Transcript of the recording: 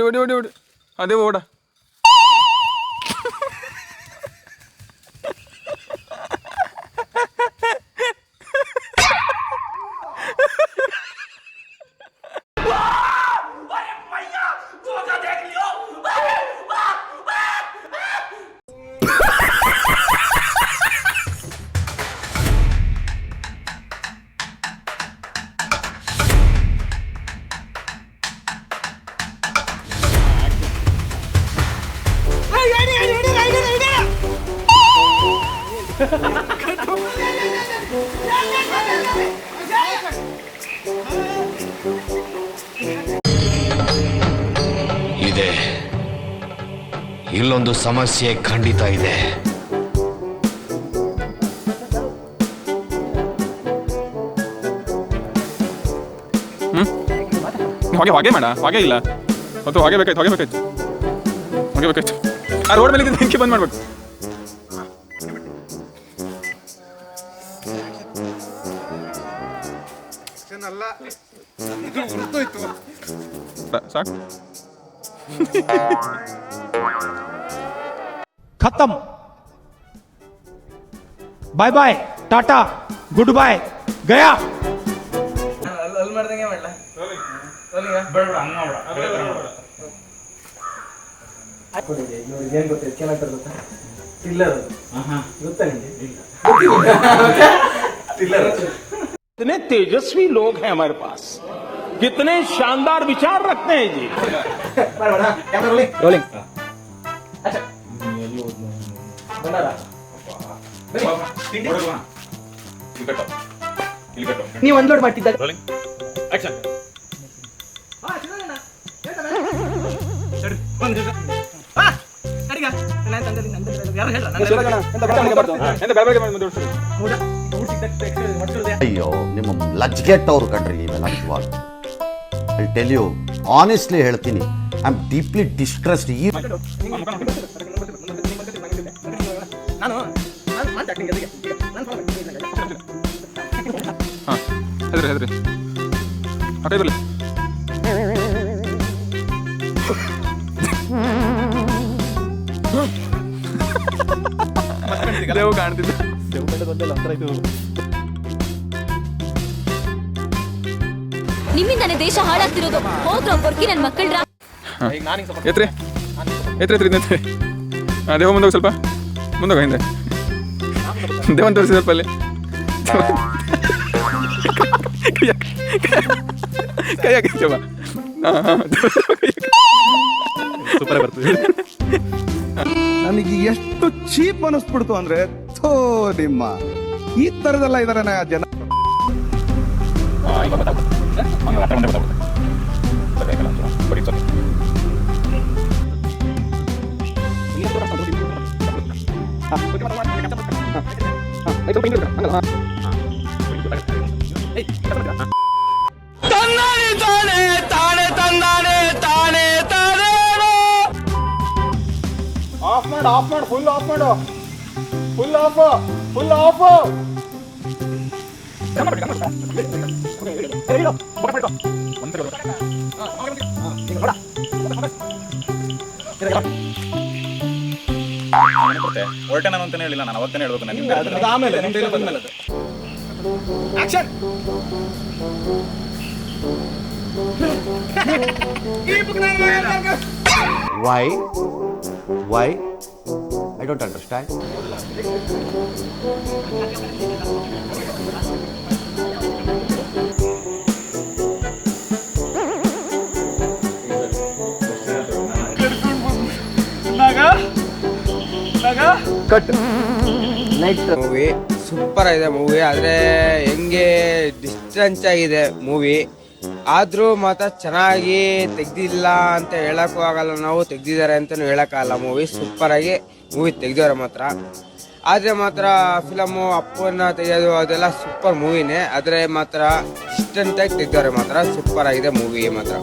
ಓಡಿ ಓಡಿ ಓಡಿ ಅದೇ ಓಡ. ಇದೆ, ಇಲ್ಲೊಂದು ಸಮಸ್ಯೆ ಖಂಡಿತ ಇದೆ. ಹೊಗೆ ಹೊಗೆ ಮಾಡ, ಹೊಗೆ ಇಲ್ಲ ಮತ್ತು ಹೊಗೆ ಬೇಕಾಯ್ತು, ಹೊಗೆ ಬೇಕಾಯ್ತು, ಹೊಗೆ ಬೇಕಾಯ್ತು. ಆ ರೋಡ್ ಮೇಲೆ ಬೆಂಕಿ ಬಂದ್ ಮಾಡ್ಬೇಕು. ಸಾಕು. खत्म, बाय बाय, टाटा, गुड बाय, गया. कितने तेजस्वी लोग हैं हमारे पास, कितने शानदार विचार रखते हैं जी. रोलिंग. ನೀವು ಒಂದು ಲೋಡ್ ಮಾಡ್ತಿದ್ದಾಗ ಅಯ್ಯೋ, ನಿಮ್ಮ ಲಜ್ಗೆಟ್ಟವ್ರು ಕಣ್ರಿ ಇವೆಲ್ಲ. ನಿಜವಾಗ ಐ ಟೆಲ್ ಯು ಆನೆಸ್ಟ್ಲಿ ಹೇಳ್ತೀನಿ, ಐ ಆಮ್ ಡೀಪ್ಲಿ ಡಿಸ್ಟ್ರೆಸ್ಡ್. ಈ ಹೆದ್ರಿ ಹೆದ್ರಿ ಆ ಕೈ ಬರಲಿ. ದೇವು ಕಾಣ್ತಿದ್ದ. ನಿಮ್ಮಿಂದಾನೆ ದೇಶ ಹಾಳಾಗ್ತಿರೋದು. ಹೋಗ್ರೋ ಕೊರ್ಕಿ ನನ್ನ ಮಕ್ಕಳ್ರ. ಎತ್ರಿ ಎತ್ರಿ ಎತ್ರಿ ಎತ್ರಿ. ದೇವ ಮುಂದೋಗಿ, ಸ್ವಲ್ಪ ಮುಂದೋಗ, ಹಿಂದೆ ದೇವನ್ ತೋರಿಸಿ ಸ್ವಲ್ಪ ಅಲ್ಲಿ. ಕೈ ಹಾಕಿವ. ಸೂಪರ್ ಬರ್ತದೆ. ನನಗೆ ಎಷ್ಟು ಚೀಪ್ ಅನಿಸ್ಬಿಡ್ತು ಅಂದ್ರೆ, ಥೋ ನಿಮ್ಮ ಈ ತರದೆಲ್ಲ ಇದಾರೆ ಜನ. ಆಫ್ ಮಾಡು, ಆಫ್ ಮಾಡು, ಫುಲ್ ಆಫ್ ಮಾಡು, ಫುಲ್ ಆಫ್, ಫುಲ್ ಆಫ್. ಹೊರಟೆ ನಾನು ಅಂತಾನೆ ಹೇಳಿಲ್ಲ, ನಾನು ಅವತ್ತೇ ಹೇಳ್ಬೇಕು. ಆಮೇಲೆ ನಿಮ್ಮ ಡೈಲಾಗ್ ಬಂದ್ಮೇಲೆ action. Why I don't understand. Cut movie super ಆಗಿದೆ ಮೂವಿ. ಆದರೆ ಹೆಂಗೆ ಡಿಸ್ಟೆನ್ಸ್ ಆಗಿದೆ ಮೂವಿ, ಆದರೂ ಮಾತ್ರ ಚೆನ್ನಾಗಿ ತೆಗ್ದಿಲ್ಲ ಅಂತ ಹೇಳಕ್ಕೂ ಆಗಲ್ಲ, ನಾವು ತೆಗ್ದಿದ್ದಾರೆ ಅಂತಲೂ ಹೇಳೋಕ್ಕಾಗಲ್ಲ. ಮೂವಿ ಸೂಪರಾಗಿ ಮೂವಿ ತೆಗ್ದವ್ರೆ ಮಾತ್ರ. ಆದರೆ ಮಾತ್ರ ಫಿಲಮು ಅಪ್ಪನ್ನ ತೆಗೆಯೋದು ಅದೆಲ್ಲ ಸೂಪರ್ ಮೂವಿನೇ, ಆದರೆ ಮಾತ್ರ ಡಿಸ್ಟೆನ್ಸಾಗಿ ತೆಗ್ದವ್ರೆ ಮಾತ್ರ ಸೂಪರ್ ಆಗಿದೆ ಮೂವಿ ಮಾತ್ರ.